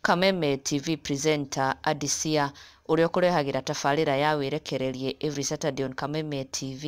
Kameme TV presenter Adisia ũrĩa ũkũrehagira tabarĩra ya wĩrekererie every Saturday on Kameme TV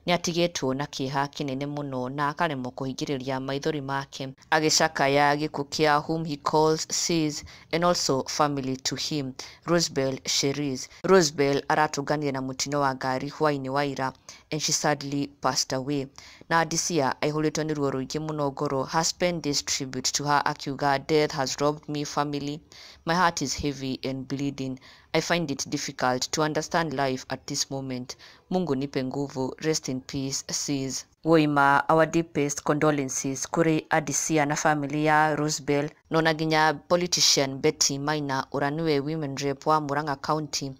nĩatigĩtwo na kĩeha kĩnene mũno na akaremwo kũhingĩrĩria maithori make agĩcakaya gĩkuũ kĩa whom he calls sis and also family to him, Rosebel Cherise. Rosebel aratũnganire na mũtino wa ngari hwaĩ-inĩ wa ira and she sadly passed away. Na Adisia aihũrĩtwo nĩ ruo rũingĩ mũno ngoro has penned this tribute to her akiuga, death has robbed me family, my heart is heavy and bleeding, I find it difficult to understand life at this moment, Mungu nipe nguvu, rest in peace sis. Woima, our deepest condolences kuri Adisia na family ya Rosebel na nginya politician Betty Maina ũrĩa nĩwe women rep wa Murang'a County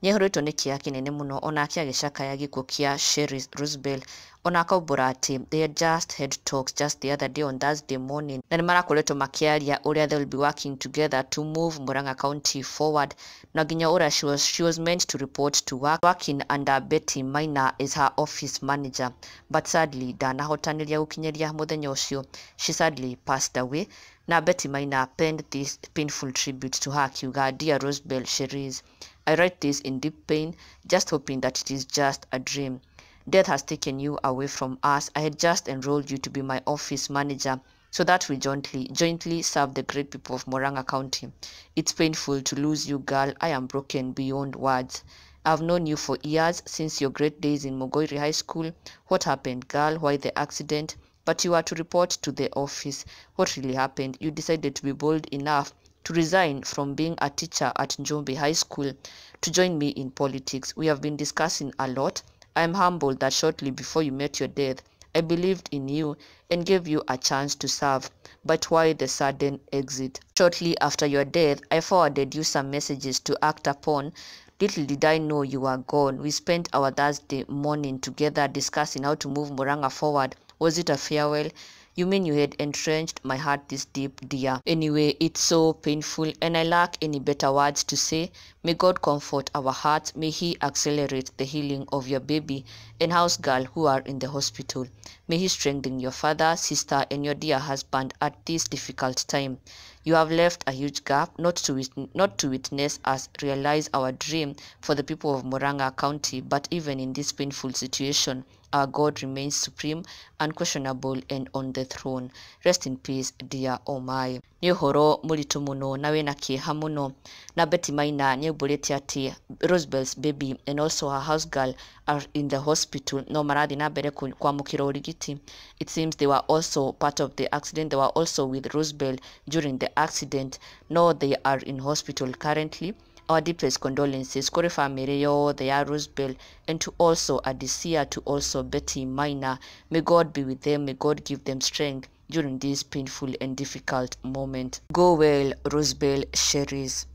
nĩehũrĩtwo nĩ kĩeha kĩnene mũno ona akĩagĩcakaya gĩkuũ kĩa Cherise Rosebel ona akaubũra atĩ they had just had talks just the other day on Thursday morning na nĩmarakoretwo makĩaria ũrĩa they will be working together to move Murang'a County forward na nginya ũrĩa she was meant to report to work working under Betty Maina as her office manager but sadly ndanahotanĩria gũkinyĩria mũthenya ũcio. She sadly passed away na Betty Maina penned this painful tribute to her akiuga, dear Rosebel Cherise, I write this in deep pain, just hoping that it is just a dream. Death has taken you away from us. I had just enrolled you to be my office manager so that we jointly serve the great people of Murang'a County. It's painful to lose you, girl. I am broken beyond words. I've known you for years, since your great days in Mogoiri High School. What happened, girl? Why the accident? But you are to report to the office. What really happened? You decided to be bold enough to resign from being a teacher at Njombe High School to join me in politics. We have been discussing a lot. I am humbled that shortly before you met your death, I believed in you and gave you a chance to serve. But why the sudden exit? Shortly after your death, I forwarded you some messages to act upon. Little did I know you were gone. We spent our Thursday morning together discussing how to move Murang'a forward. Was it a farewell? You mean you had entrenched my heart this deep, dear? Anyway, it's so painful and I lack any better words to say. May God comfort our hearts. May He accelerate the healing of your baby and house girl who are in the hospital. May He strengthen your father, sister, and your dear husband at this difficult time. You have left a huge gap, not to witness us realize our dream for the people of Murang'a County, but even in this painful situation, our God remains supreme, unquestionable, and on the throne. Rest in peace, dear Omai. Nĩ ũhoro mũritũ mũno na wĩna kĩeha mũno. Na Betty Maina nĩaugĩrĩte atĩ Rosebel's baby and also her house girl are in the hospital. No marathiĩ na mbere kwamũkĩra ũrigiti. It seems they were also part of the accident. They were also with Rosebel during the accident. No, they are in hospital currently. Our deepest condolences kuri family yothe ya Rosebel and to also Adisia, to also Betty Maina. May God be with them. May God give them strength during this painful and difficult moment. Go well, Rosebel Cherise.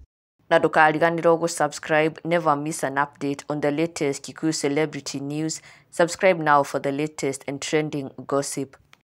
Na ndũkariganĩrwo gũsubscribe, never miss an update on the latest Kikuyu celebrity news. Subscribe now for the latest and trending gossip.